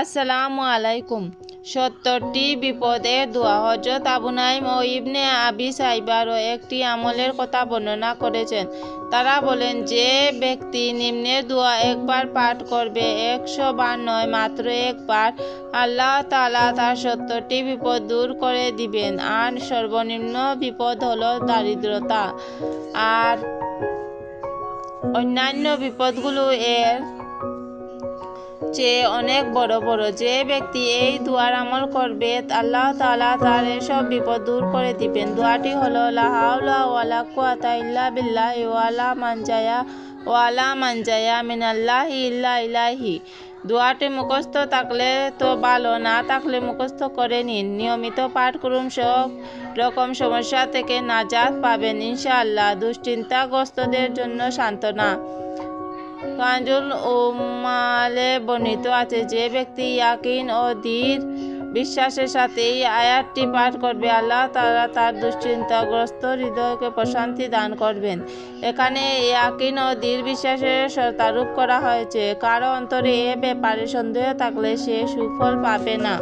আসসালামু আলাইকুম। ৭০টি বিপদের দোয়া। হযরত আবু নাঈম ও ইবনে আবি শাইবারও একটি আমলের কথা বর্ণনা করেছেন। তারা বলেন, যে ব্যক্তি নিম্নের দোয়া একবার পাঠ করবে, ১০০ বার নয়, মাত্র একবার, আল্লাহ তাআলা তার ৭০টি বিপদ দূর করে দিবেন। আর সর্বনিম্ন বিপদ হলো দারিদ্রতা, আর অন্যান্য বিপদগুলো এর চেয়ে অনেক বড় বড়। যে ব্যক্তি এই দোয়ার আমল করবে, আল্লাহ তাআলা তার এসব বিপদ দূর করে দিবেন। দোয়াটি হলো, লা হাওলা ওয়ালা কুওয়াতা ইল্লা বিল্লাহি ওয়ালা মানজায়া মিনাল্লাহি ইল্লা ইলাইহি। দোয়াটি মুখস্থ থাকলে তো ভালো, না থাকলে মুখস্থ করে নিন। নিয়মিত পাঠ করুন, সব রকম সমস্যা থেকে নাজাত পাবেন ইনশাআল্লাহ। দুশ্চিন্তাগ্রস্তদের জন্য সান্ত্বনা। কানজুল উম্মালে বর্ণিত আছে, যে ব্যক্তি ইয়াকিন ও দৃঢ় বিশ্বাসের সাথে এই আয়াতটি পাঠ করবে, আল্লাহ তাআলা তার দুশ্চিন্তাগ্রস্ত হৃদয়কে প্রশান্তি দান করবেন। এখানে ইয়াকিন ও দৃঢ় বিশ্বাসের শর্তারোপ করা হয়েছে। কারো অন্তরে এ ব্যাপারে সন্দেহ থাকলে সে সুফল পাবে না।